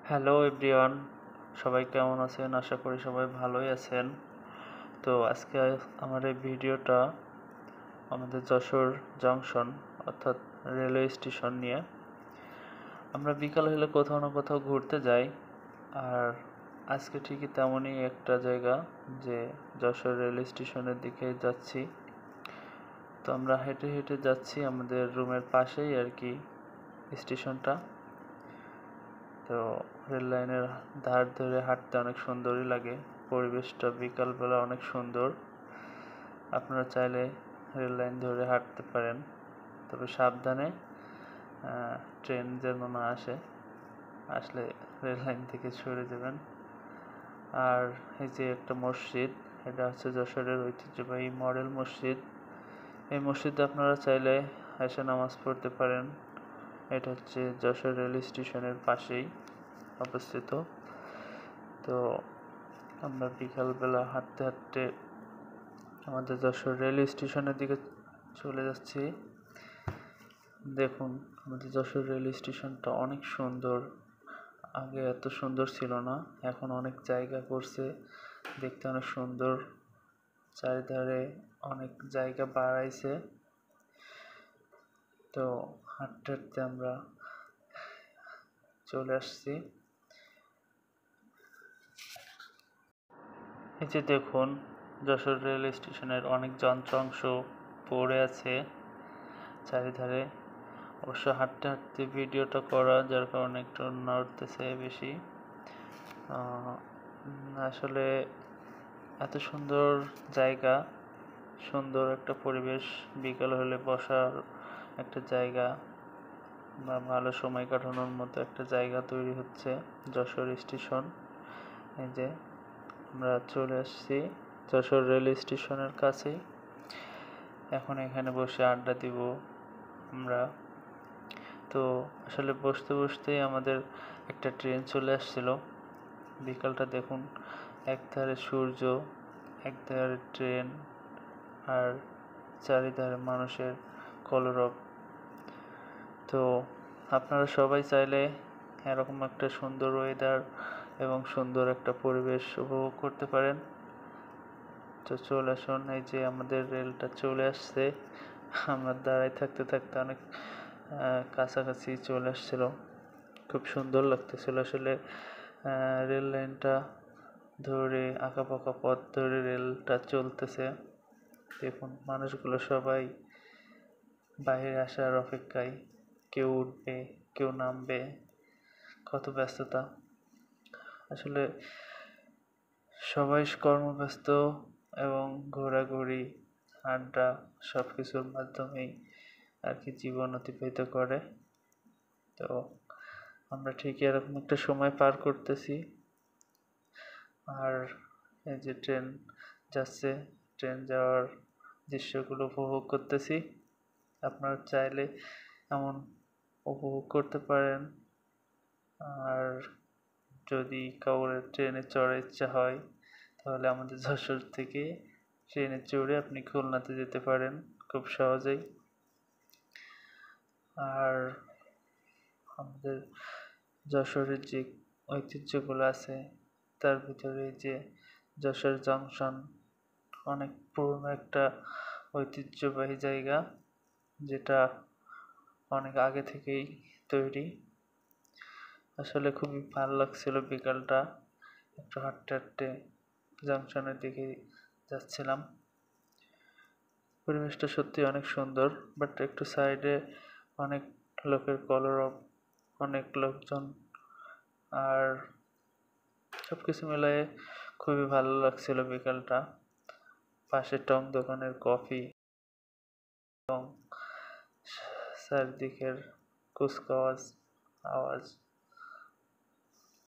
Hello everyone, সবাই কেমন আছেন? আশা করি সবাই ভালোই আছেন। তো আজকে আমার এই ভিডিওটা আমাদের যশোর জংশন অর্থাৎ রেলওয়ে স্টেশন নিয়ে। আমরা বিকাল হলে কোথাও না কোথাও ঘুরতে যাই, আর আজকে ঠিকই তেমনই একটা জায়গা যে যশোর রেলওয়ে স্টেশনের দিকে যাচ্ছি। তো আমরা হেঁটে হেঁটে যাচ্ছি, আমাদের রুমের পাশেই আর কি স্টেশনটা। তো রেল লাইনের ধার ধরে হাঁটতে অনেক সুন্দরই লাগে, পরিবেশটা বিকালবেলা অনেক সুন্দর। আপনারা চাইলে রেল লাইন ধরে হাঁটতে পারেন, তবে সাবধানে, ট্রেন যেন না আসলে রেল লাইন থেকে সরে যাবেন। আর এই যে একটা মসজিদ, এটা হচ্ছে যশোরের ঐতিহ্যবাহী মডেল মসজিদ। এই মসজিদে আপনারা চাইলে এসে নামাজ পড়তে পারেন। এটা হচ্ছে যশোর রেল স্টেশনের পাশেই অবস্থিত। তো আমরা বিকালবেলা হাঁটতে হাঁটতে আমাদের যশোর রেল স্টেশনের দিকে চলে যাচ্ছি। দেখুন, আমাদের যশোর রেল স্টেশনটা অনেক সুন্দর। আগে এত সুন্দর ছিল না, এখন অনেক জায়গা করছে, দেখতে অনেক সুন্দর। চারিধারে অনেক জায়গা বাড়াইছে। তো হাঁটতে হাঁটতে আমরা চলে আসছি। এই যে দেখুন, যশোর রেল স্টেশনের অনেক যন্ত্রাংশ পড়ে আছে চারিধারে। অবশ্য হাঁটতে হাঁটতে ভিডিওটা করা, যার কারণে একটু নড়তেছে বেশি। আসলে এত সুন্দর জায়গা, সুন্দর একটা পরিবেশ, বিকাল হলে বসার একটা জায়গা বা ভালো সময় কাটানোর মতো একটা জায়গা তৈরি হচ্ছে যশোর স্টেশন। এই যে আমরা চলে আসছি যশোর রেল স্টেশনের কাছেই। এখন এখানে বসে আড্ডা দিব আমরা। তো আসলে বসতে বসতেই আমাদের একটা ট্রেন চলে আসছিল। বিকালটা দেখুন, একধারে সূর্য, একধারে ট্রেন, আর চারিধারে মানুষের কলরব। তো আপনারা সবাই চাইলে এরকম একটা সুন্দর ওয়েদার এবং সুন্দর একটা পরিবেশ উপভোগ করতে পারেন। তো চলে আসুন, এই যে আমাদের রেলটা চলে আসছে। আমরা দাঁড়ায় থাকতে থাকতে অনেক কাছাকাছি চলে আসছিল, খুব সুন্দর লাগতেছিল আসলে। রেল লাইনটা ধরে আঁকাবাঁকা পথ ধরে রেলটা চলতেছে। দেখুন, মানুষগুলো সবাই বাইরে আসার অপেক্ষায়, কেউ উঠবে, কেউ নামবে, কত ব্যস্ততা। আসলে সবাই কর্মব্যস্ত এবং ঘোরাঘুরি, আড্ডা সব কিছুর মাধ্যমেই আর কি জীবন অতিবাহিত করে। তো আমরা ঠিক এরকম একটা সময় পার করতেছি। আর এই যে ট্রেন যাচ্ছে, ট্রেন যাওয়ার দৃশ্যগুলো উপভোগ করতেছি। আপনারা চাইলে এমন উপভোগ করতে পারেন। আর যদি কাউর ট্রেনে চড়ার ইচ্ছা হয়, তাহলে আমাদের যশোর থেকে ট্রেনে চড়ে আপনি খুলনাতে যেতে পারেন খুব সহজেই। আর আমাদের যশোরের যে ঐতিহ্যগুলো আছে, তার ভিতরে যে যশোর জংশন অনেক পুরনো একটা ঐতিহ্যবাহী জায়গা, যেটা অনেক আগে থেকেই তৈরি। আসলে খুবই ভালো লাগছিল বিকালটা, একটু হাঁটতে হাঁটতে জংশনের দিকে যাচ্ছিলাম। পরিবেশটা সত্যি অনেক সুন্দর, বাট একটু সাইডে অনেক লোকের কলরব, অনেক লোকজন, আর সবকিছু মিলিয়ে খুবই ভালো লাগছিল বিকালটা। পাশে টং দোকানের কফি এবং চারদিকের কুচকাওয়াজ আওয়াজ